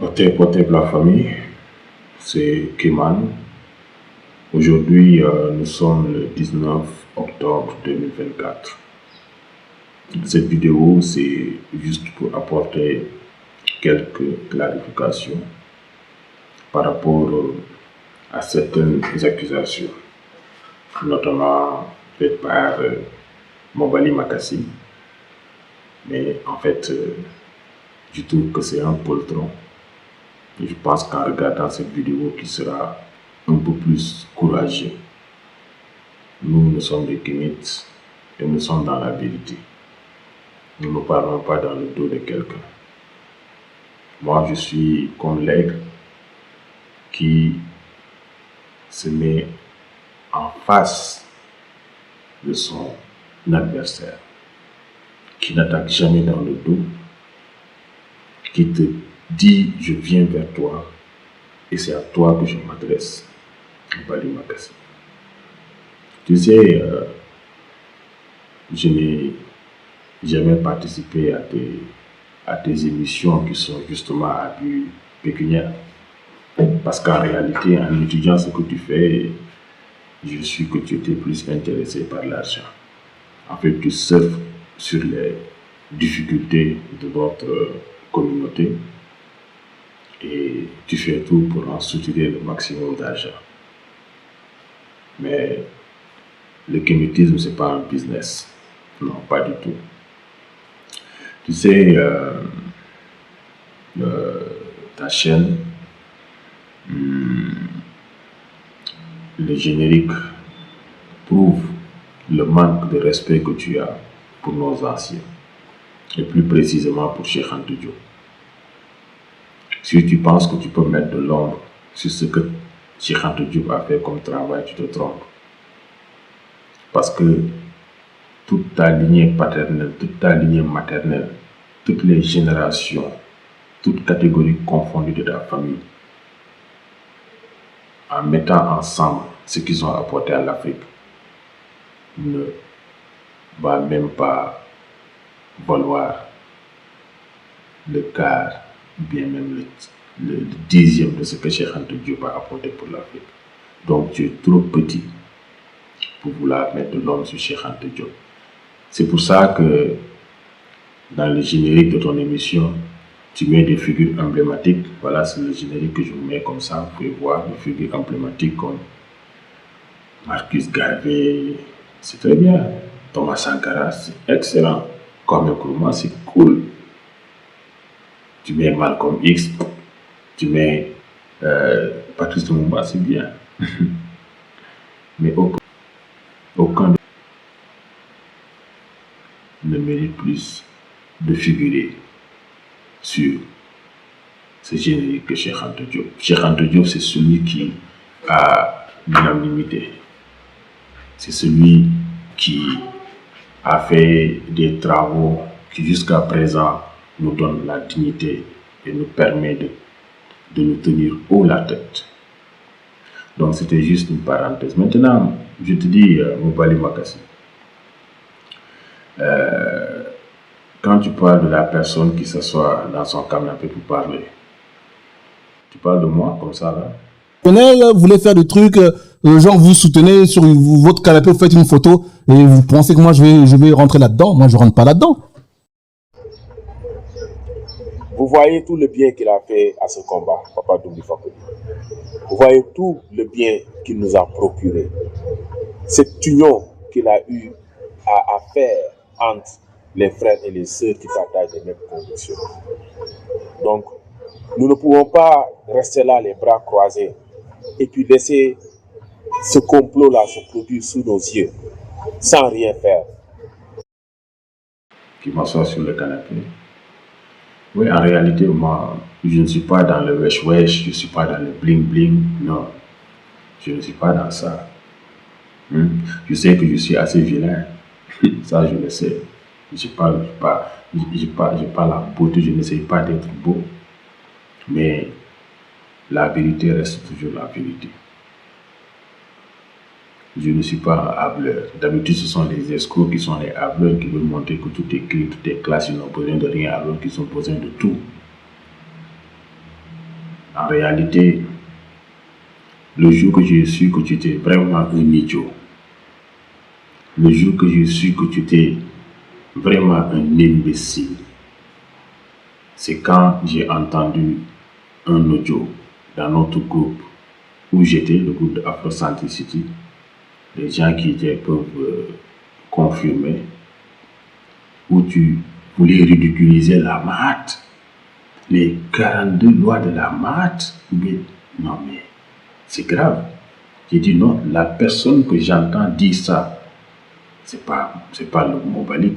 Portez la famille, c'est Keman. Aujourd'hui, nous sommes le 19 octobre 2024. Cette vidéo, c'est juste pour apporter quelques clarifications par rapport à certaines accusations, notamment faites par Mobali Makassi. Mais en fait, je trouve que c'est un poltron. Et je pense qu'en regardant cette vidéo qui sera un peu plus courageux, nous sommes des Kémites et nous sommes dans la vérité. Nous ne parlons pas dans le dos de quelqu'un. Moi, je suis comme l'aigle qui se met en face de son adversaire, qui n'attaque jamais dans le dos, qui te dit je viens vers toi et c'est à toi que je m'adresse. Mobali Makassi. Tu sais, je n'ai jamais participé à tes émissions qui sont justement à but pécuniaire. Parce qu'en réalité, en étudiant ce que tu fais, je suis que tu étais plus intéressé par l'argent. En fait, tu surfes sur les difficultés de notre communauté et tu fais tout pour en soutirer le maximum d'argent. Mais le kémitisme, ce n'est pas un business. Non, pas du tout. Tu sais, ta chaîne, le générique prouve le manque de respect que tu as pour nos anciens, et plus précisément pour Cheikh Anta Diop. Si tu penses que tu peux mettre de l'ombre sur ce que Cheikh Anta Diop a fait comme travail, tu te trompes. Parce que toute ta lignée paternelle, toute ta lignée maternelle, toutes les générations, toutes catégories confondues de ta famille, en mettant ensemble ce qu'ils ont apporté à l'Afrique, ne va même pas valoir le quart, bien même le dixième de ce que Cheikh Anta Diop a apporté pour l'Afrique. Donc tu es trop petit pour vouloir mettre de l'homme sur Cheikh Anta Diop. C'est pour ça que dans le générique de ton émission, tu mets des figures emblématiques. Voilà, c'est le générique que je vous mets comme ça. Vous pouvez voir des figures emblématiques comme Marcus Garvey, c'est très bien. Thomas Sankara, c'est excellent. Kwame Nkrumah, c'est cool. Tu mets Malcolm X, tu mets Patrice Lumumba, c'est bien. Mais aucun ne mérite plus de figurer sur ce générique que Cheikh Anta Diop. Cheikh Anta Diop, c'est celui qui a l'unanimité. C'est celui qui a fait des travaux qui jusqu'à présent nous donnent la dignité et nous permet de nous tenir haut la tête. Donc c'était juste une parenthèse. Maintenant, je te dis, Mobali Makassi, quand tu parles de la personne qui s'assoit dans son canapé pour parler, tu parles de moi comme ça là? Vous voulez faire des trucs, genre vous soutenez sur votre canapé, vous faites une photo et vous pensez que moi je vais rentrer là-dedans. Moi je rentre pas là-dedans. Vous voyez tout le bien qu'il a fait à ce combat, Papa Doumbouya Fakoli. Vous voyez tout le bien qu'il nous a procuré. Cette union qu'il a eu à faire entre les frères et les sœurs qui partagent les mêmes convictions. Donc, nous ne pouvons pas rester là les bras croisés et puis laisser ce complot-là se produire sous nos yeux, sans rien faire. Qui m'assoit sur le canapé. Oui, en réalité, moi, je ne suis pas dans le wesh-wesh, je ne suis pas dans le bling-bling, non. Je ne suis pas dans ça. Je sais que je suis assez vilain, ça je le sais. Je n'ai pas la beauté, je n'essaie pas d'être beau. Mais la vérité reste toujours la vérité. Je ne suis pas un hableur. D'habitude, ce sont les escrocs qui sont les hableurs qui veulent montrer que tout est clean, tout est classe, ils n'ont besoin de rien alors qu'ils ont besoin de tout. En réalité, le jour que j'ai su que tu étais vraiment un idiot, le jour que j'ai su que tu étais vraiment un imbécile, c'est quand j'ai entendu un audio dans notre groupe où j'étais, le groupe de Afrocentricity. Les gens qui étaient peuvent confirmer, où tu voulais ridiculiser la maths, les 42 lois de la maths. Mais non, mais c'est grave. J'ai dit non, la personne que j'entends dire ça, c'est pas le Mobali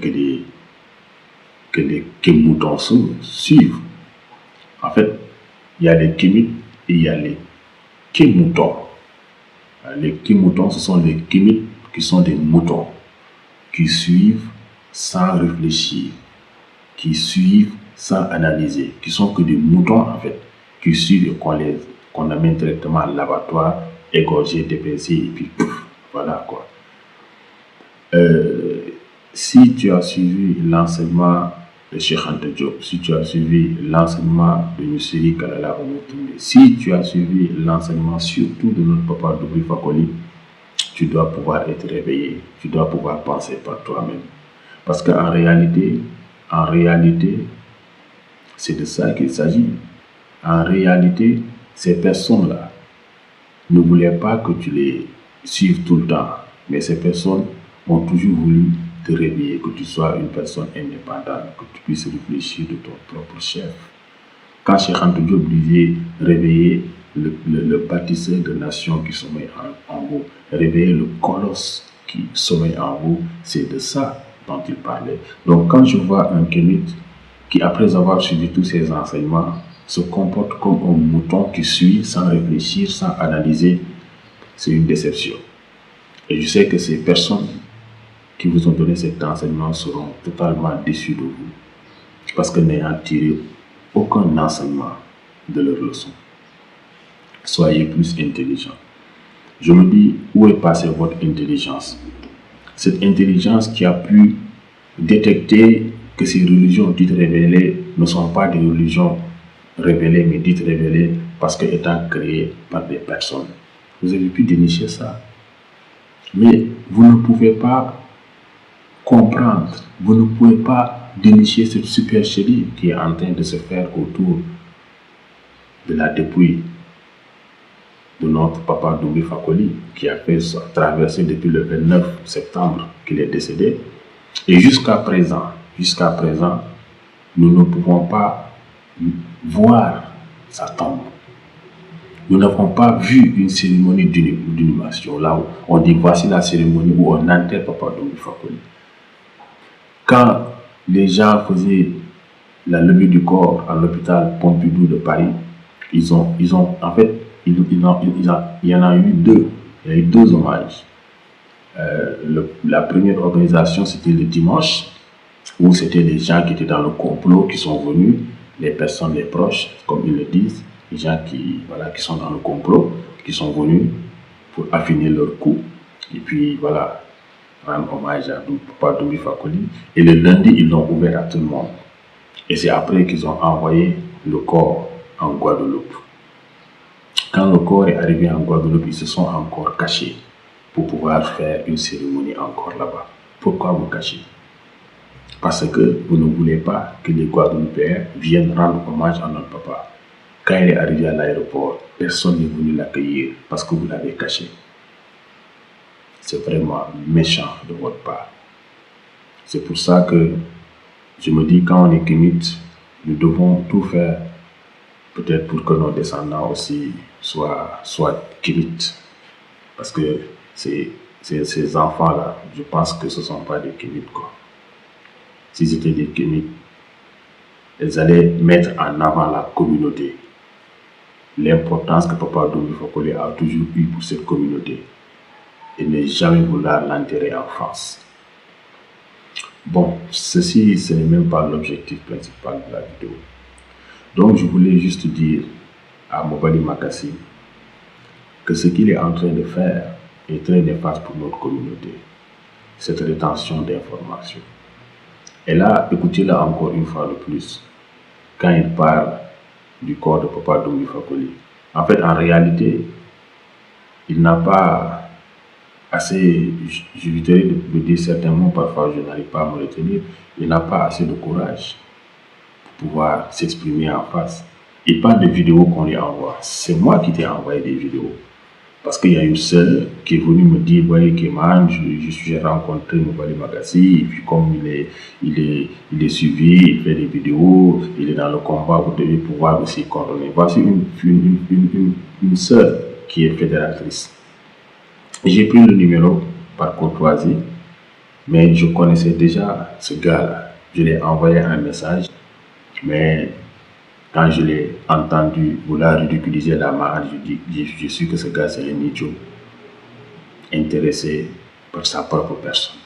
que les moutons suivent. En fait, il y a les Kémites et il y a les Kémoutons. Les Kémoutons, ce sont les Kémites qui sont des moutons, qui suivent sans réfléchir, qui suivent sans analyser, qui sont que des moutons en fait, qui suivent et qu'on amène directement à l'abattoir, égorger, dépécer et puis pouf, voilà quoi. Si tu as suivi l'enseignement de Cheikh Anta Diop, si tu as suivi l'enseignement de Nussiri Kalala Oumoutoumé, si tu as suivi l'enseignement surtout de notre papa Doubli Fakoli, tu dois pouvoir être réveillé, tu dois pouvoir penser par toi-même. Parce qu'en réalité, c'est de ça qu'il s'agit. En réalité, ces personnes-là ne voulaient pas que tu les suives tout le temps, mais ces personnes ont toujours voulu te réveiller, que tu sois une personne indépendante, que tu puisses réfléchir de ton propre chef. Quand Cheikh Anta Diop disait réveiller le bâtisseur de nations qui sommeille en vous, réveiller le colosse qui sommeille en vous, c'est de ça dont il parlait. Donc quand je vois un kémite qui, après avoir suivi tous ces enseignements, se comporte comme un mouton qui suit sans réfléchir, sans analyser, c'est une déception. Et je sais que ces personnes qui vous ont donné cet enseignement seront totalement déçus de vous, parce que n'ayant tiré aucun enseignement de leur leçon. Soyez plus intelligents. Je me dis, où est passée votre intelligence? Cette intelligence qui a pu détecter que ces religions dites révélées ne sont pas des religions révélées, mais dites révélées parce qu'étant créées par des personnes. Vous avez pu dénicher ça. Mais vous ne pouvez pas comprendre, vous ne pouvez pas dénicher cette supercherie qui est en train de se faire autour de la dépouille de notre papa Doubli Fakoli, qui a fait sa traversée depuis le 29 septembre qu'il est décédé. Et jusqu'à présent, nous ne pouvons pas voir sa tombe. Nous n'avons pas vu une cérémonie d'inhumation, là où on dit voici la cérémonie où on enterre papa Doubli Fakoli. Quand les gens faisaient la levée du corps à l'hôpital Pompidou de Paris, il y en a eu deux. Il y a eu deux hommages. La première organisation, c'était le dimanche, où c'était les gens qui étaient dans le complot qui sont venus, les personnes, les proches, comme ils le disent, les gens qui sont dans le complot, qui sont venus pour affiner leur coup. Et puis voilà, rendre hommage à papa Doubli Fakoli. Et le lundi, ils l'ont ouvert à tout le monde. Et c'est après qu'ils ont envoyé le corps en Guadeloupe. Quand le corps est arrivé en Guadeloupe, ils se sont encore cachés pour pouvoir faire une cérémonie encore là-bas. Pourquoi vous cachez? Parce que vous ne voulez pas que les Guadeloupéens viennent rendre hommage à notre papa. Quand il est arrivé à l'aéroport, personne n'est venu l'accueillir parce que vous l'avez caché. C'est vraiment méchant de votre part. C'est pour ça que je me dis, quand on est kémite, nous devons tout faire, peut-être pour que nos descendants aussi soient kémites. Parce que ces enfants-là, je pense que ce ne sont pas des kémites, quoi. Si c'était des kémites, ils allaient mettre en avant la communauté. L'importance que papa Doubli Fakoli a toujours eu pour cette communauté. Et ne jamais vouloir l'enterrer en France. Bon, ceci, ce n'est même pas l'objectif principal de la vidéo. Donc, je voulais juste dire à Mobali Makassi que ce qu'il est en train de faire est très néfaste pour notre communauté. Cette rétention d'informations. Et là, écoutez-le encore une fois de plus. Quand il parle du corps de Papa Doumbouya Fakoli. En fait, en réalité, il n'a pas assez, je lui dirais de dire certains mots, parfois je n'arrive pas à me retenir, il n'a pas assez de courage pour pouvoir s'exprimer en face. Il parle de vidéos qu'on lui envoie. C'est moi qui t'ai envoyé des vidéos. Parce qu'il y a une sœur qui est venue me dire, voyez Kéman, j'ai rencontré Moubaly Magassi, et puis comme il est suivi, il fait des vidéos, il est dans le combat, vous devez pouvoir aussi coordonner. Voici une sœur qui est fédératrice. J'ai pris le numéro par courtoisie, mais je connaissais déjà ce gars-là. Je lui ai envoyé un message, mais quand je l'ai entendu vouloir ridiculiser la marque, je suis que ce gars c'est un idiot, intéressé par sa propre personne.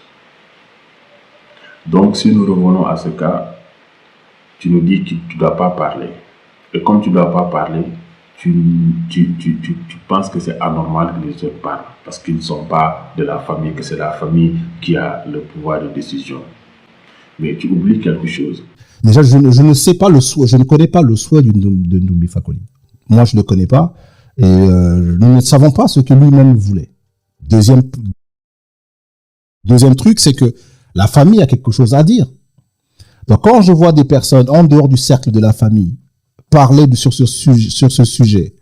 Donc si nous revenons à ce cas, tu nous dis que tu ne dois pas parler. Et comme tu ne dois pas parler, tu penses que c'est anormal que les autres parlent, parce qu'ils ne sont pas de la famille, que c'est la famille qui a le pouvoir de décision. Mais tu oublies quelque chose. Déjà, je ne sais pas le souhait, je ne connais pas le souhait de Doumbouya Fakoli. Moi, je ne le connais pas. Et nous ne savons pas ce que lui-même voulait. Deuxième truc, c'est que la famille a quelque chose à dire. Donc, quand je vois des personnes en dehors du cercle de la famille parler sur ce sujet,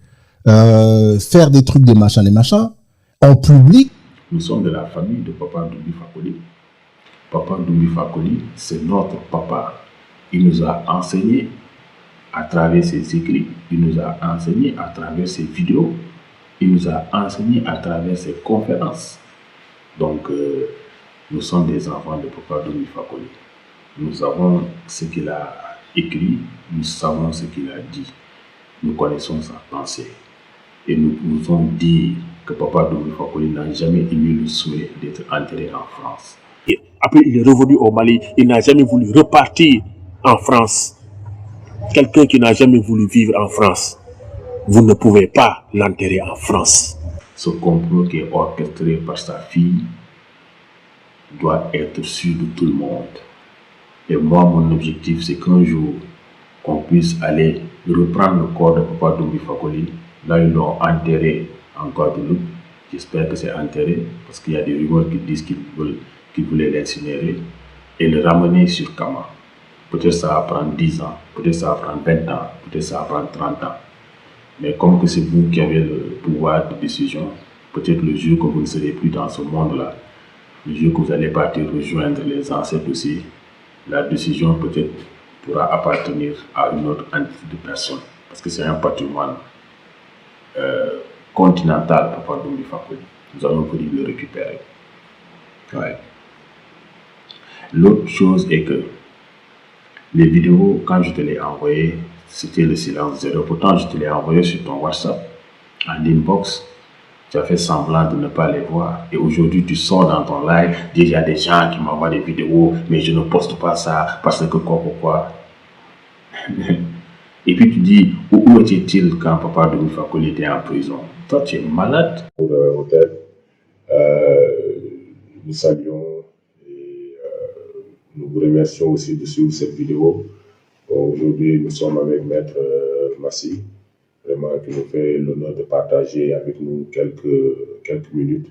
faire des trucs, des machins, en public. Nous sommes de la famille de Papa Doumbouya Fakoli. Papa Doumbouya Fakoli, c'est notre papa. Il nous a enseigné à travers ses écrits, il nous a enseigné à travers ses vidéos, il nous a enseigné à travers ses conférences. Donc, nous sommes des enfants de Papa Doumbouya Fakoli. Nous savons ce qu'il a écrit, nous savons ce qu'il a dit, nous connaissons sa pensée. Et nous pouvons dire que Papa Doumbouya Fakoli n'a jamais eu le souhait d'être enterré en France. Et après, il est revenu au Mali, il n'a jamais voulu repartir en France. Quelqu'un qui n'a jamais voulu vivre en France, vous ne pouvez pas l'enterrer en France. Ce complot qui est orchestré par sa fille doit être su de tout le monde. Et moi, mon objectif, c'est qu'un jour, qu'on puisse aller reprendre le corps de Papa Doumbouya Fakoli. Là, ils l'ont enterré en Guadeloupe. J'espère que c'est enterré, parce qu'il y a des rumeurs qui disent qu'ils voulaient l'incinérer et le ramener sur Kama. Peut-être ça va prendre 10 ans, peut-être ça va prendre 20 ans, peut-être ça va prendre 30 ans. Mais comme que c'est vous qui avez le pouvoir de décision, peut-être le jour que vous ne serez plus dans ce monde-là, le jour que vous allez partir rejoindre les ancêtres aussi, la décision peut-être pourra appartenir à une autre entité de personne. Parce que c'est un patrimoine continental, Papa Doumbouya Fakoli. Nous allons venir le récupérer. Ouais. L'autre chose est que les vidéos, quand je te les ai envoyées, c'était le silence zéro. Pourtant, je te l'ai envoyé sur ton WhatsApp, en inbox. Tu as fait semblant de ne pas les voir. Et aujourd'hui, tu sors dans ton live, dis il y a des gens qui m'envoient des vidéos, mais je ne poste pas ça parce que quoi. Et puis tu dis, où était-il quand Papa Doumbouya Fakoli était en prison? Toi, tu es malade. Pour hôtel, nous saluons et nous vous remercions aussi de suivre cette vidéo. Bon, aujourd'hui, nous sommes avec Maître Massi, vraiment qui nous fait l'honneur de partager avec nous quelques minutes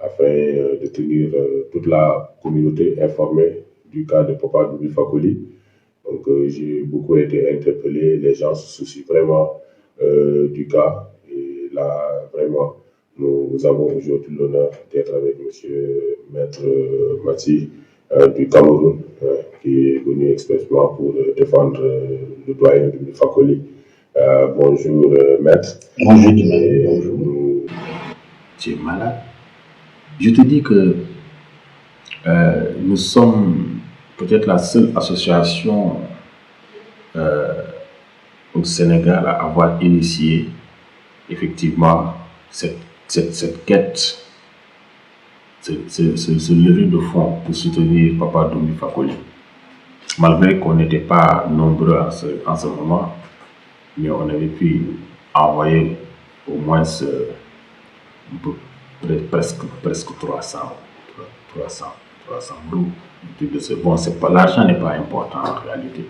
afin de tenir toute la communauté informée du cas de Papa Doumbouya Fakoli. Donc, j'ai beaucoup été interpellé, les gens se soucient vraiment du cas. Et là, vraiment, nous avons aujourd'hui l'honneur d'être avec monsieur Maître Massi du Cameroun, qui est venu expressément pour défendre le doyen Doumbouya Fakoli. Bonjour, Maître. Bonjour, bonjour. Tu es malade. Je te dis que nous sommes peut-être la seule association au Sénégal à avoir initié effectivement cette quête, ce levée de fonds pour soutenir Papa Doumbouya Fakoli. Malgré qu'on n'était pas nombreux en ce moment, mais on avait pu envoyer au moins presque 300 euros. Bon, l'argent n'est pas important en réalité.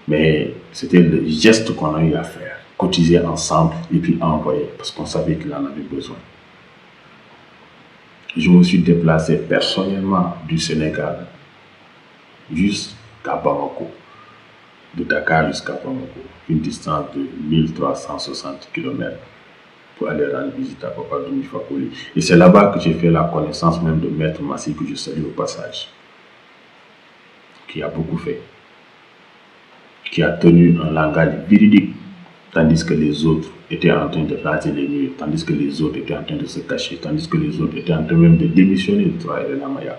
Mais c'était le geste qu'on a eu à faire. Cotiser ensemble et puis envoyer parce qu'on savait qu'il en avait besoin. Je me suis déplacé personnellement du Sénégal jusqu'à Bamako. De Dakar jusqu'à Bamako. Une distance de 1360 km pour aller rendre visite à Papa Doumbouya Fakoli. Et c'est là-bas que j'ai fait la connaissance même de Maître Massi, que je salue au passage, qui a beaucoup fait, qui a tenu un langage véridique, tandis que les autres étaient en train de raser les murs, tandis que les autres étaient en train de se cacher, tandis que les autres étaient en train même de démissionner du travail de la Maya.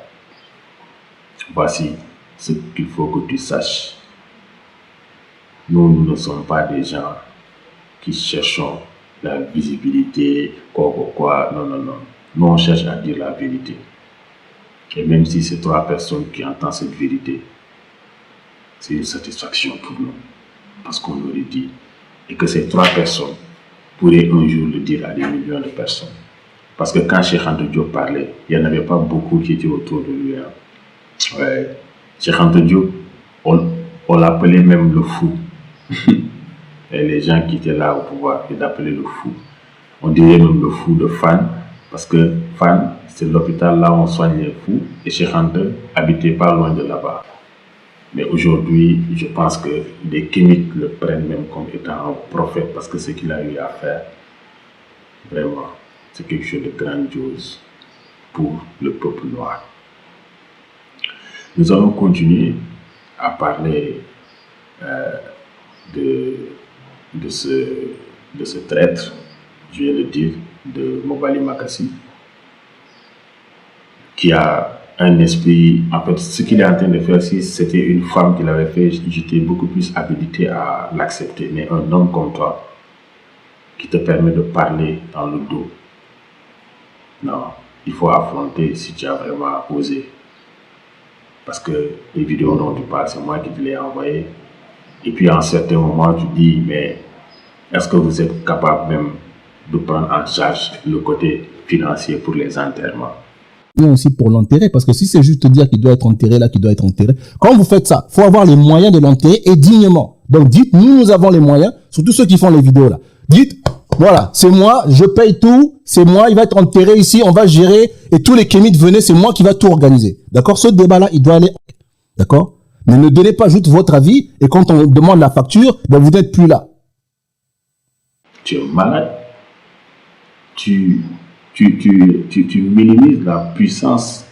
Voici ce qu'il faut que tu saches. Nous ne sommes pas des gens qui cherchons la visibilité, quoi. Non. Nous, on cherche à dire la vérité. Et même si c'est 3 personnes qui entendent cette vérité, c'est une satisfaction pour nous. Parce qu'on l'aurait dit. Et que ces 3 personnes pourraient un jour le dire à des millions de personnes. Parce que quand Cheikh Anta Diop parlait, il n'y en avait pas beaucoup qui étaient autour de lui. Hein. Ouais. Cheikh Anta Diop, on l'appelait même le fou. Et les gens qui étaient là au pouvoir, ils l'appelaient le fou. On dirait même le fou de Fan, parce que Fan, c'est l'hôpital là où on soigne les fous, et Cheikh Anta habitait pas loin de là-bas. Mais aujourd'hui, je pense que les Kémites le prennent même comme étant un prophète, parce que ce qu'il a eu à faire, vraiment, c'est quelque chose de grandiose pour le peuple noir. Nous allons continuer à parler de ce traître, je viens de dire, de Mobali Makassi, qui a un esprit. En fait, ce qu'il est en train de faire, si c'était une femme qui l'avait fait, j'étais beaucoup plus habilité à l'accepter. Mais un homme comme toi, qui te permet de parler dans le dos, non, il faut affronter si tu as vraiment osé. Parce que les vidéos dont tu parles, c'est moi qui te les ai envoyées. Et puis à un certain moment, tu dis, mais est-ce que vous êtes capable même de prendre en charge le côté financier pour les enterrements? Et aussi pour l'enterrer, parce que si c'est juste dire qu'il doit être enterré là, qu'il doit être enterré, quand vous faites ça, il faut avoir les moyens de l'enterrer et dignement. Donc dites, nous avons les moyens, surtout ceux qui font les vidéos là. Dites, voilà, c'est moi, je paye tout, c'est moi, il va être enterré ici, on va gérer, et tous les Kémites venez, c'est moi qui va tout organiser. D'accord? Ce débat-là, il doit aller, d'accord? Mais ne donnez pas juste votre avis, et quand on demande la facture, ben vous n'êtes plus là. Tu es malade. Tu minimises la puissance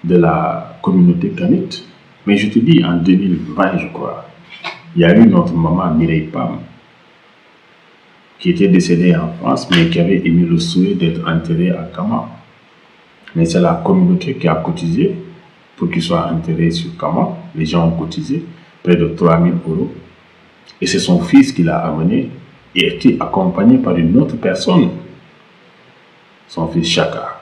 de la communauté Kanite. Mais je te dis, en 2020, je crois, il y a eu notre maman Mireille Pam, qui était décédée en France, mais qui avait émis le souhait d'être enterrée à Kama. Mais c'est la communauté qui a cotisé pour qu'il soit enterré sur Kama. Les gens ont cotisé près de 3 000 €. Et c'est son fils qui l'a amené et était accompagné par une autre personne, son fils Chaka,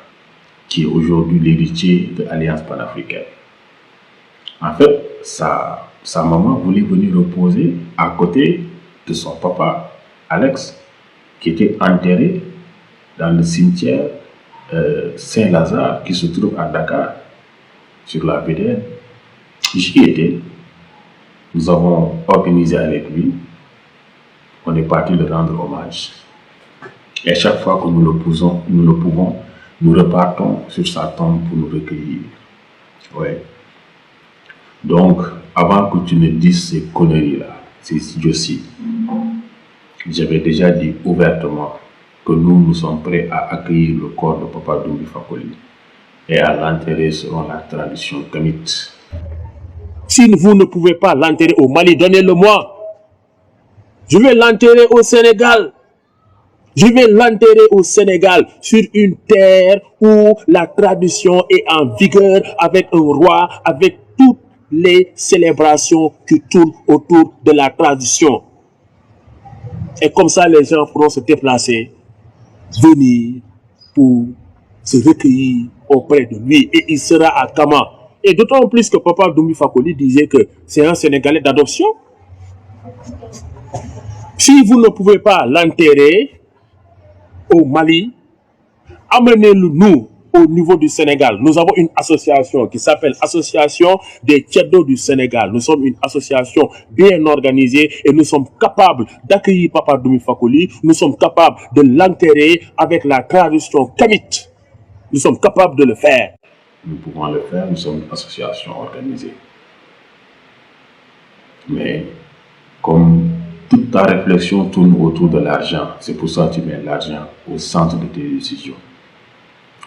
qui est aujourd'hui l'héritier de l'Alliance panafricaine. En fait, sa maman voulait venir reposer à côté de son papa, Alex, qui était enterré dans le cimetière Saint-Lazare, qui se trouve à Dakar, sur la VDN. J'y étais. Nous avons organisé avec lui. On est parti le rendre hommage. Et à chaque fois que nous le pouvons, nous repartons sur sa tombe pour nous recueillir. Ouais. Donc, avant que tu ne dises ces conneries-là, ces idioties, j'avais déjà dit ouvertement que nous sommes prêts à accueillir le corps de Papa Doumbouya Fakoli et à l'enterrer selon la tradition kamite. Si vous ne pouvez pas l'enterrer au Mali, donnez-le-moi. Je vais l'enterrer au Sénégal. Je vais l'enterrer au Sénégal, sur une terre où la tradition est en vigueur, avec un roi, avec toutes les célébrations qui tournent autour de la tradition. Et comme ça, les gens pourront se déplacer, venir pour se recueillir auprès de lui. Et il sera à Kama. Et d'autant plus que Papa Doumbouya Fakoli disait que c'est un Sénégalais d'adoption. Si vous ne pouvez pas l'enterrer au Mali, amenez-le nous au niveau du Sénégal. Nous avons une association qui s'appelle Association des Tchèdos du Sénégal. Nous sommes une association bien organisée et nous sommes capables d'accueillir Papa Doumbia Fakoly. Nous sommes capables de l'enterrer avec la tradition kamite. Nous sommes capables de le faire. Nous pouvons le faire, nous sommes une association organisée. Mais comme toute ta réflexion tourne autour de l'argent, c'est pour ça que tu mets l'argent au centre de tes décisions.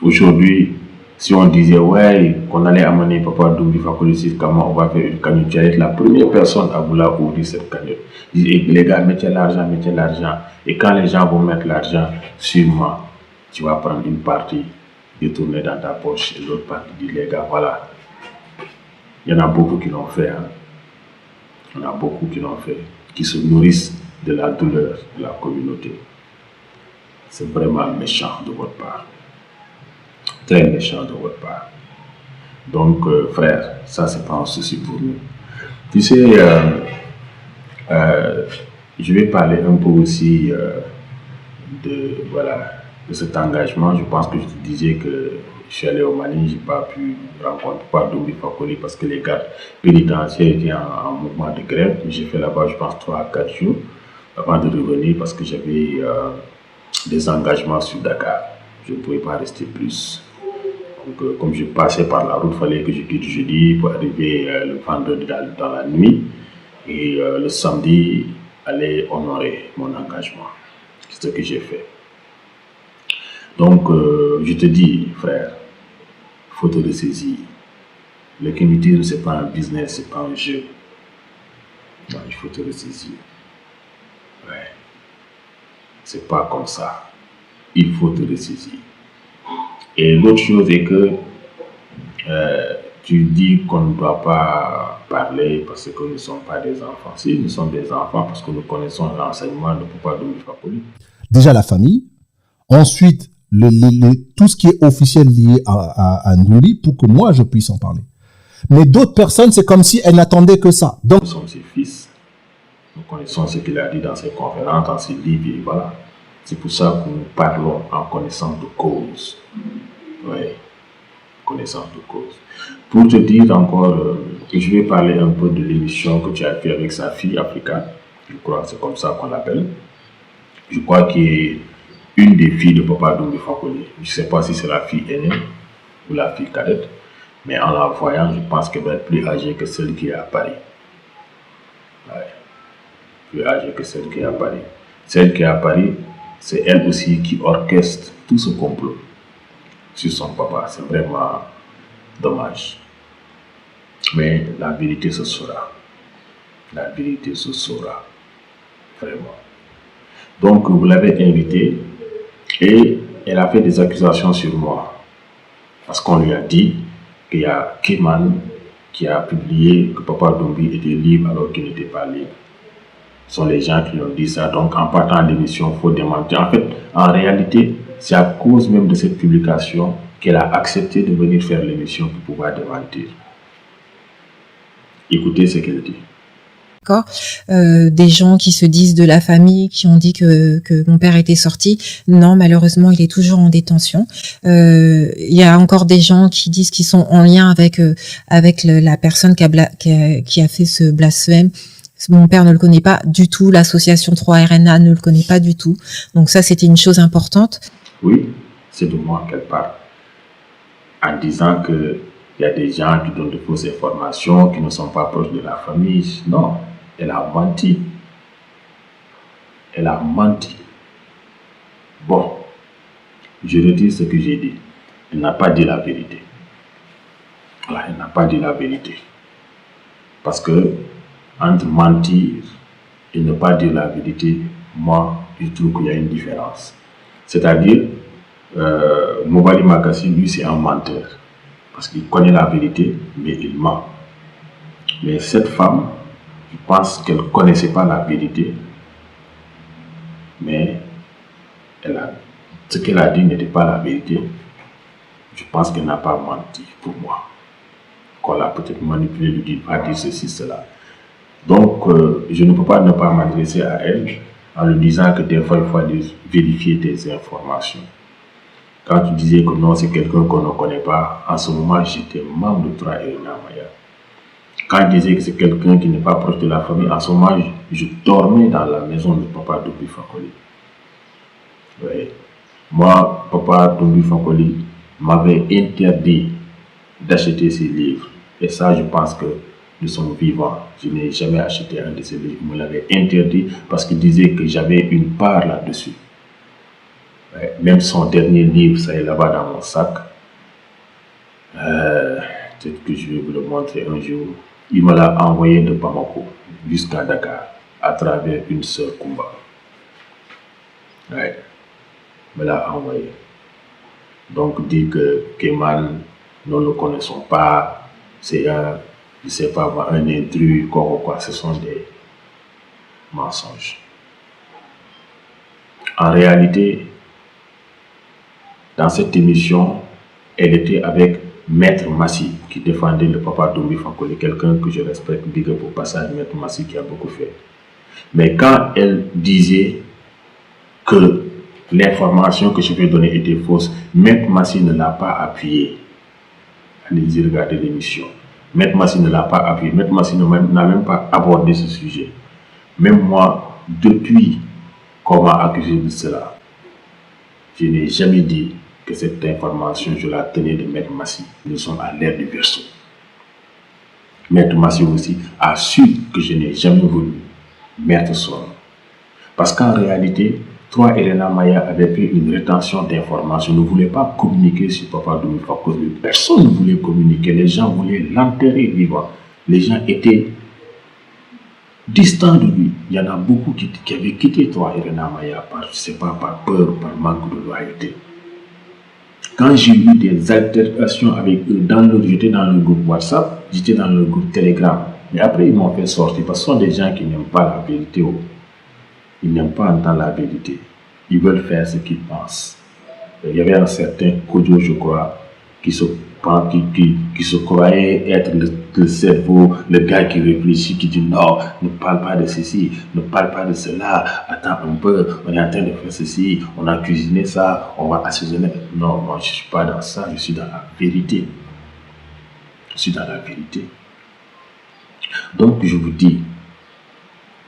Aujourd'hui, si on disait ouais, qu'on allait amener Papa Doumbia Fakoly, comment on va faire une cagnotte, tu es la première personne à vouloir ouvrir cette cagnotte. Les gars, mettez l'argent, mettez l'argent. Et quand les gens vont mettre l'argent, sûrement, tu vas prendre une partie, détourner dans ta poche, et l'autre partie, dire les gars, voilà. Il y en a beaucoup qui l'ont fait. Hein. Il y en a beaucoup qui l'ont fait, qui se nourrissent de la douleur de la communauté. C'est vraiment méchant de votre part. Très méchant de votre part. Donc, frère, ça c'est pas un souci pour nous. Tu sais, je vais parler un peu aussi de cet engagement. Je pense que je te disais que je suis allé au Mali, je n'ai pas pu rencontrer Papa Doumbia Fakoly parce que les gardes pénitentiaires étaient en mouvement de grève. J'ai fait là-bas, je pense, 3 à 4 jours avant de revenir parce que j'avais des engagements sur Dakar. Je ne pouvais pas rester plus. Donc, comme je passais par la route, il fallait que je quitte jeudi pour arriver le vendredi dans la nuit et le samedi aller honorer mon engagement. C'est ce que j'ai fait. Donc, je te dis, frère, il faut te ressaisir. Le communisme, ce n'est pas un business, ce n'est pas un jeu. Non, il faut te ressaisir. Ouais. C'est pas comme ça. Il faut te ressaisir. Et l'autre chose est que tu dis qu'on ne doit pas parler parce que nous ne sommes pas des enfants. Si, nous sommes des enfants parce que nous connaissons l'enseignement de Papa Doumbia Fakoly. Déjà la famille, ensuite tout ce qui est officiel lié à Ndoumbi pour que moi je puisse en parler. Mais d'autres personnes, c'est comme si elles n'attendaient que ça. Donc, nous sommes ses fils. Nous connaissons ce qu'il a dit dans ses conférences, dans ses livres, et voilà. C'est pour ça que nous parlons en connaissance de cause. Oui, connaissance de cause. Pour te dire encore, je vais parler un peu de l'émission que tu as fait avec sa fille Africa. Je crois que c'est comme ça qu'on l'appelle. Je crois qu'il est une des filles de Papa Doumbia Fakoly. Je ne sais pas si c'est la fille aînée ou la fille cadette. Mais en la voyant, je pense qu'elle va être plus âgée que celle qui est à Paris. Ouais. Plus âgée que celle qui est à Paris. Celle qui est à Paris, c'est elle aussi qui orchestre tout ce complot sur son papa. C'est vraiment dommage. Mais la vérité se saura. La vérité se saura. Vraiment. Donc, vous l'avez invitée et elle a fait des accusations sur moi. Parce qu'on lui a dit qu'il y a Kéman qui a publié que Papa Doumbia était libre alors qu'il n'était pas libre. Ce sont les gens qui ont dit ça. Donc, en partant de l'émission, il faut démentir. En fait, en réalité, c'est à cause même de cette publication qu'elle a accepté de venir faire l'émission pour pouvoir démentir. Écoutez ce qu'elle dit. Des gens qui se disent de la famille, qui ont dit que mon père était sorti. Non, malheureusement, il est toujours en détention. Il y a encore des gens qui disent qu'ils sont en lien avec la personne qui a fait ce blasphème. Mon père ne le connaît pas du tout. L'association 3RNA ne le connaît pas du tout. Donc ça, c'était une chose importante. Oui, c'est de moi qu'elle parle. En disant qu'il y a des gens qui donnent de fausses informations, qui ne sont pas proches de la famille. Non. Elle a menti. Elle a menti. Bon, je redis ce que j'ai dit. Elle n'a pas dit la vérité. Voilà, elle n'a pas dit la vérité. Parce que, entre mentir et ne pas dire la vérité, moi, je trouve qu'il y a une différence. C'est-à-dire, Mobali Makassi, lui, c'est un menteur. Parce qu'il connaît la vérité, mais il ment. Mais cette femme, je pense qu'elle ne connaissait pas la vérité, mais ce qu'elle a dit n'était pas la vérité. Je pense qu'elle n'a pas menti pour moi. Qu'on l'a peut-être manipulé, lui dit pas dire ceci, cela. Donc, je ne peux pas ne pas m'adresser à elle en lui disant que des fois, il faut aller vérifier tes informations. Quand tu disais que non, c'est quelqu'un qu'on ne connaît pas, en ce moment, j'étais membre de 3 Irena Maya. Quand il disait que c'est quelqu'un qui n'est pas proche de la famille, en ce moment, je dormais dans la maison de Papa Doumbouya Fakoly. Oui. Moi, Papa Doumbouya Fakoly m'avait interdit d'acheter ses livres. Et ça, je pense que de son vivant, je n'ai jamais acheté un de ses livres. Il me l'avait interdit parce qu'il disait que j'avais une part là-dessus. Ouais. Même son dernier livre, ça est là-bas dans mon sac. Peut-être que je vais vous le montrer un jour. Il me l'a envoyé de Bamako jusqu'à Dakar à travers une sœur Kumba. Ouais. Il me l'a envoyé. Donc, dire que Kéman, nous ne le connaissons pas, c'est un, je ne sais pas, un intrus, quoi, ce sont des mensonges. En réalité, dans cette émission, elle était avec Maître Massi, qui défendait le Papa Doumbouya Fakoly, quelqu'un que je respecte, big up au passage, Maître Massi qui a beaucoup fait. Mais quand elle disait que l'information que je vais donner était fausse, Maître Massi ne l'a pas appuyé. Allez-y regarder l'émission. Maître Massi ne l'a pas appuyé. Maître Massi n'a même pas abordé ce sujet. Même moi, depuis qu'on m'a accusé de cela, je n'ai jamais dit que cette information, je la tenais de Maître Massi. Nous sommes à l'ère du Verseau. Maître Massi aussi a su que je n'ai jamais voulu mettre son nom. Parce qu'en réalité, 3 Irena Maya avait fait une rétention d'informations, ne voulait pas communiquer sur Papa Doumbouya Fakoly. Personne ne voulait communiquer, les gens voulaient l'enterrer vivant. Les gens étaient distants de lui. Il y en a beaucoup qui avaient quitté 3 Irena Maya par, je sais pas, par peur ou par manque de loyauté. Quand j'ai eu des altercations avec eux, j'étais dans le groupe WhatsApp, j'étais dans le groupe Telegram. Mais après, ils m'ont fait sortir parce que ce sont des gens qui n'aiment pas la vérité. Ils n'aiment pas entendre la vérité. Ils veulent faire ce qu'ils pensent. Il y avait un certain Kodjo, je crois, qui se croyait être le cerveau, le gars qui réfléchit, qui dit non, ne parle pas de ceci, ne parle pas de cela, attends un peu, on est en train de faire ceci, on a cuisiné ça, on va assaisonner. Non, moi je ne suis pas dans ça, je suis dans la vérité. Je suis dans la vérité. Donc je vous dis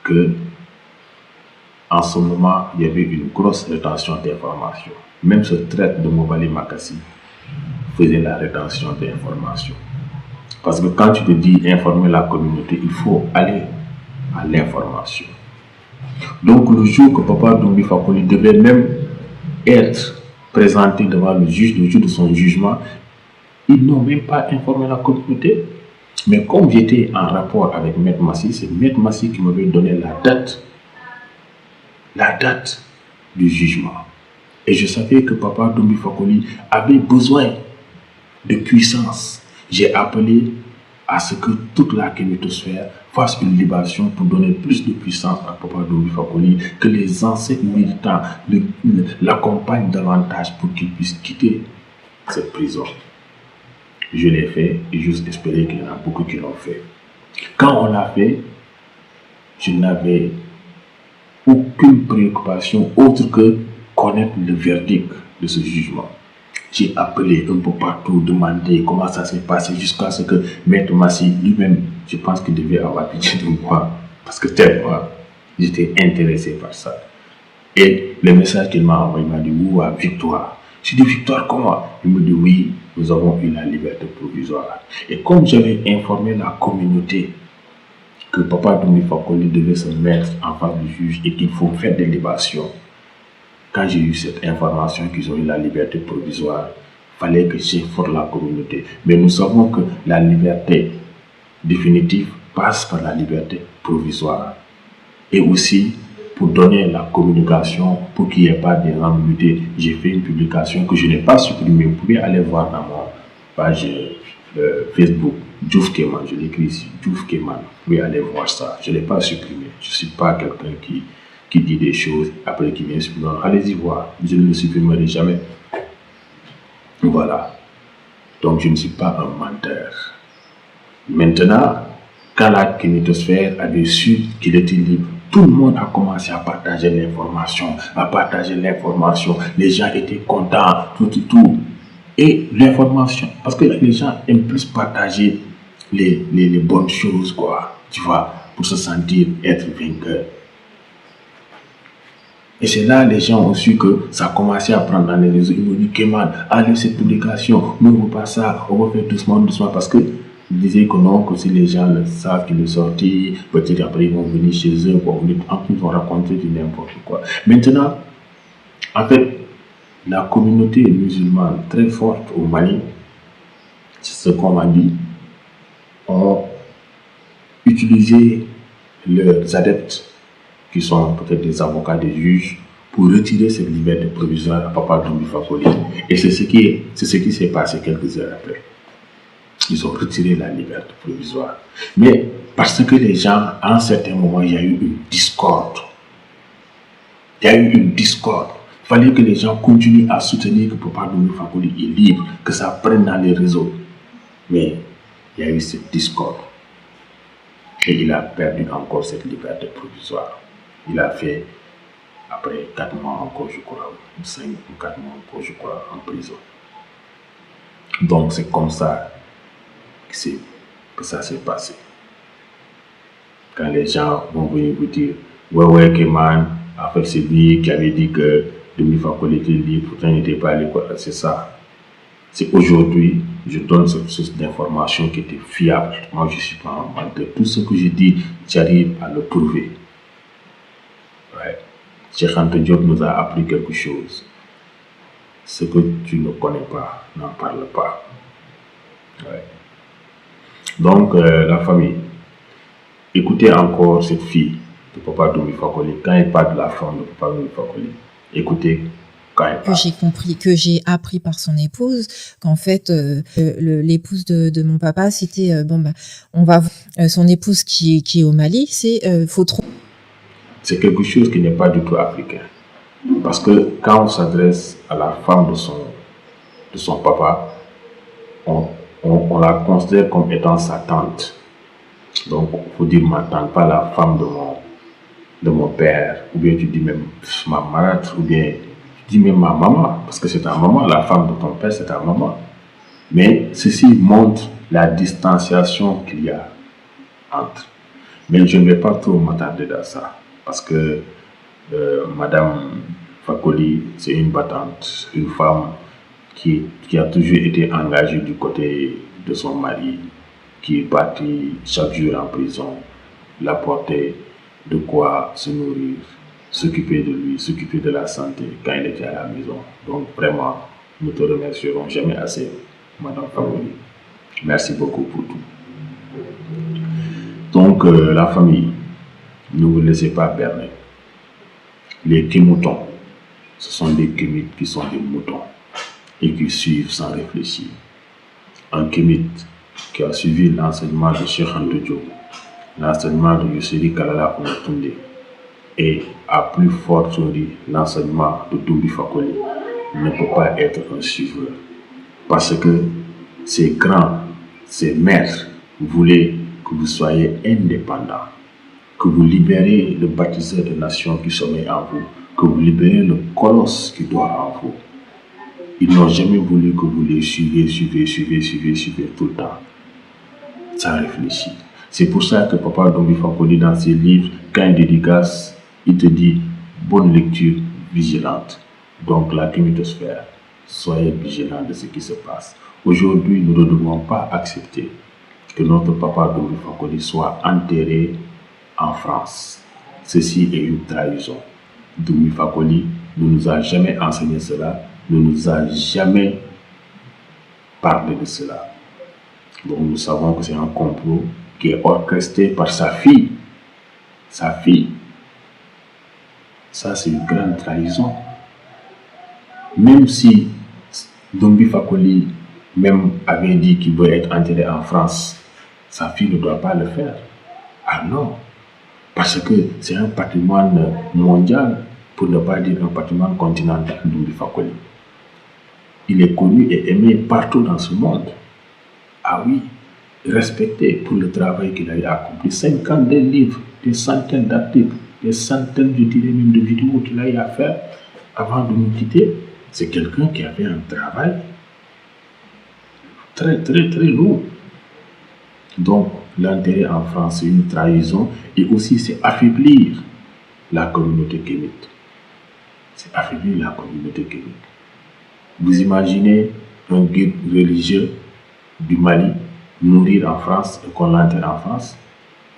que en ce moment, il y avait une grosse rétention d'informations. Même ce traite de Mobali Makassi faisait la rétention d'informations. Parce que quand tu te dis informer la communauté, il faut aller à l'information. Donc le jour que Papa Doumbouya Fakoly devait même être présenté devant le juge, le jour de son jugement, ils n'ont même pas informé la communauté. Mais comme j'étais en rapport avec Maître Massi, c'est Maître Massi qui m'avait donné la date du jugement. Et je savais que Papa Doumbouya Fakoly avait besoin de puissance. J'ai appelé à ce que toute la kémitosphère fasse une libération pour donner plus de puissance à Papa Doumbouya Fakoly, que les anciens militants l'accompagnent davantage pour qu'il puisse quitter cette prison. Je l'ai fait et j'ose espérer qu'il y en a beaucoup qui l'ont fait. Quand on l'a fait, je n'avais aucune préoccupation autre que connaître le verdict de ce jugement. J'ai appelé un peu partout, demandé comment ça s'est passé jusqu'à ce que Maître Massi lui-même, je pense qu'il devait avoir pitié de moi parce que tellement j'étais intéressé par ça. Et le message qu'il m'a envoyé, il m'a dit ouah, victoire. J'ai dit victoire comment? Il me dit oui, nous avons eu la liberté provisoire. Et comme j'avais informé la communauté que Papa Doumbouya Fakoly devait se mettre en face du juge et qu'il faut faire des libations, quand j'ai eu cette information qu'ils ont eu la liberté provisoire, il fallait que j'informe la communauté. Mais nous savons que la liberté définitive passe par la liberté provisoire. Et aussi, pour donner la communication, pour qu'il n'y ait pas d'ambiguïté, j'ai fait une publication que je n'ai pas supprimée. Vous pouvez aller voir dans mon page Facebook, Diouf Kéman, je l'écris ici, Diouf Kéman. Vous pouvez aller voir ça. Je ne l'ai pas supprimé. Je ne suis pas quelqu'un qui dit des choses, après qui vient supprimer. Allez-y voir, je ne le supprimerai jamais. Voilà. Donc je ne suis pas un menteur. Maintenant, quand la kémitosphère avait su qu'il était libre, Tout le monde a commencé à partager l'information, Les gens étaient contents, tout. Et l'information, parce que les gens aiment plus partager les bonnes choses, quoi, tu vois, pour se sentir être vainqueur. Et c'est là les gens ont su que ça a commencé à prendre dans les réseaux. Ils m'ont dit, Kéman, allez cette publication, n'ouvre pas ça, on va faire doucement, parce que ils disaient que non, que si les gens le savent qu'il est sorti, peut-être après ils vont venir chez eux, en plus ils vont raconter du n'importe quoi. Maintenant, en fait, la communauté musulmane très forte au Mali, c'est ce qu'on m'a dit, ont utilisé leurs adeptes, qui sont peut-être des avocats, des juges, pour retirer cette liberté provisoire à Papa Doumbouya Fakoli. Et c'est ce qui s'est passé quelques heures après. Ils ont retiré la liberté provisoire. Mais parce que les gens, à un certain moment, il y a eu une discorde. Il fallait que les gens continuent à soutenir que Papa Doumbouya Fakoli est libre, que ça prenne dans les réseaux. Mais il y a eu cette discorde. Et il a perdu encore cette liberté provisoire. Il a fait, après 4 mois encore, je crois, 5 ou 4 mois encore, je crois, en prison. Donc c'est comme ça que ça s'est passé. Quand les gens vont venir vous dire, ouais, Kéman, en fait, c'est lui qui avait dit que Doumbouya Fakoli était libre, pourtant il n'était pas à l'école, c'est ça. C'est aujourd'hui, je donne cette source d'information qui était fiable. Moi, je ne suis pas en menteur. Tout ce que je dis, j'arrive à le prouver. Ouais. Cheikh Anta Diop nous a appris quelque chose. Ce que tu ne connais pas, n'en parle pas. Ouais. Donc, la famille, écoutez encore cette fille de Papa Doumbouya Fakoli. Quand elle parle de la femme de Papa Doumbouya Fakoli, écoutez quand elle parle. Que j'ai appris par son épouse, qu'en fait, l'épouse de mon papa, c'était, son épouse qui est au Mali, c'est, C'est quelque chose qui n'est pas du tout africain. Parce que quand on s'adresse à la femme de son papa, on la considère comme étant sa tante. Donc, il faut dire ma tante, pas la femme de mon père. Ou bien tu dis même ma marâtre, ou bien tu dis même ma maman. Parce que c'est ta maman, la femme de ton père, c'est ta maman. Mais ceci montre la distanciation qu'il y a entre. Mais je ne vais pas trop m'attarder dans ça. Parce que Madame Fakoli, c'est une battante, une femme qui a toujours été engagée du côté de son mari, qui est parti chaque jour en prison, l'apporter de quoi se nourrir, s'occuper de lui, s'occuper de la santé quand il était à la maison. Donc vraiment, nous te remercierons jamais assez, Madame Fakoli. Merci beaucoup pour tout. Donc la famille, ne vous laissez pas berner. Les Kémoutons, ce sont des Kémites qui sont des moutons et qui suivent sans réfléchir. Un Kémite qui a suivi l'enseignement de Cheikh Anta Diop, l'enseignement de Yosseri Kalala Oumoutoundé et à plus fortiori l'enseignement de Doumbouya Fakoli ne peut pas être un suiveur. Parce que ces grands, ces maîtres voulaient que vous soyez indépendants, que vous libérez le bâtisseur de nations qui sommeille en vous, que vous libérez le colosse qui dort en vous. Ils n'ont jamais voulu que vous les suivez tout le temps, sans réfléchir. C'est pour ça que Papa Doumbouya Fakoli, dans ses livres, quand il dédicace, il te dit bonne lecture vigilante. Donc la kémitosphère, soyez vigilants de ce qui se passe. Aujourd'hui, nous ne devons pas accepter que notre Papa Doumbouya Fakoli soit enterré en France. Ceci est une trahison. Doumbouya Fakoli ne nous a jamais enseigné cela, ne nous a jamais parlé de cela. Donc nous savons que c'est un complot qui est orchestré par sa fille. Sa fille. Ça, c'est une grande trahison. Même si Doumbouya Fakoli même avait dit qu'il veut être enterré en France, sa fille ne doit pas le faire. Ah non, parce que c'est un patrimoine mondial, pour ne pas dire un patrimoine continental, Doumbouya Fakoli. Il est connu et aimé partout dans ce monde. Ah oui, respecté pour le travail qu'il a accompli. 52 livres, des centaines d'articles. des centaines, je dirais même, de vidéos qu'il a eu à faire avant de nous quitter. C'est quelqu'un qui avait un travail très, très, très lourd. Donc, l'enterrer en France, c'est une trahison et aussi c'est affaiblir la communauté kémite. C'est affaiblir la communauté kémite. Vous imaginez un guide religieux du Mali mourir en France et qu'on l'enterre en France?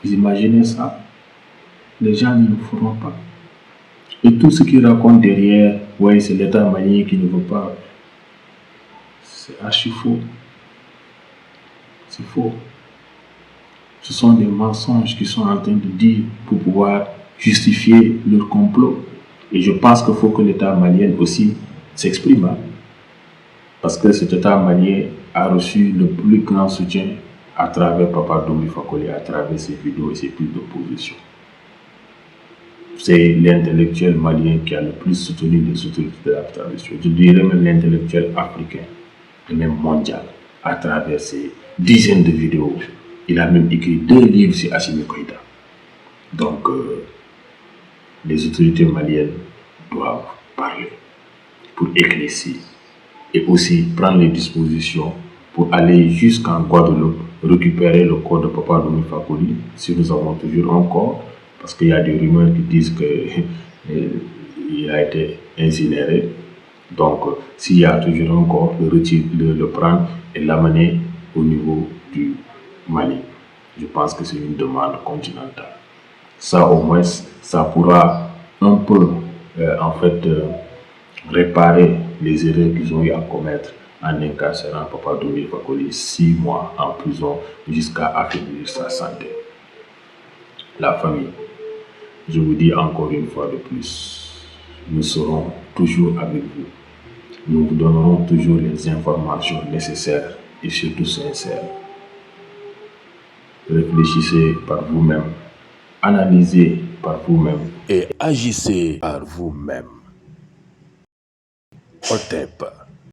Vous imaginez ça? Les gens ne le feront pas. Et tout ce qu'ils racontent derrière, ouais, c'est l'État malien qui ne veut pas. C'est archi faux. C'est faux. Ce sont des mensonges qu'ils sont en train de dire pour pouvoir justifier leur complot. Et je pense qu'il faut que l'État malien aussi s'exprime. Hein. Parce que cet État malien a reçu le plus grand soutien à travers Papa Doumbouya Fakoly, à travers ses vidéos et ses prises de position. C'est l'intellectuel malien qui a le plus soutenu les autorités de la tradition. Je dirais même l'intellectuel africain et même mondial à travers ses dizaines de vidéos. Il a même écrit 2 livres sur Assimi Goïta. Donc, les autorités maliennes doivent parler pour éclaircir et aussi prendre les dispositions pour aller jusqu'en Guadeloupe, récupérer le corps de Papa Doumbouya Fakoly, si nous avons toujours un corps, parce qu'il y a des rumeurs qui disent qu'il a été incinéré. Donc, s'il y a toujours un corps, le prendre et l'amener au niveau du Mali. Je pense que c'est une demande continentale. Ça, au moins, ça pourra un peu, réparer les erreurs qu'ils ont eu à commettre en incarcérant Papa Doumbouya Fakoly 6 mois en prison jusqu'à affaiblir sa santé. La famille, je vous dis encore une fois de plus, nous serons toujours avec vous. Nous vous donnerons toujours les informations nécessaires et surtout sincères. Réfléchissez par vous-même, analysez par vous-même et agissez par vous-même. OTEP.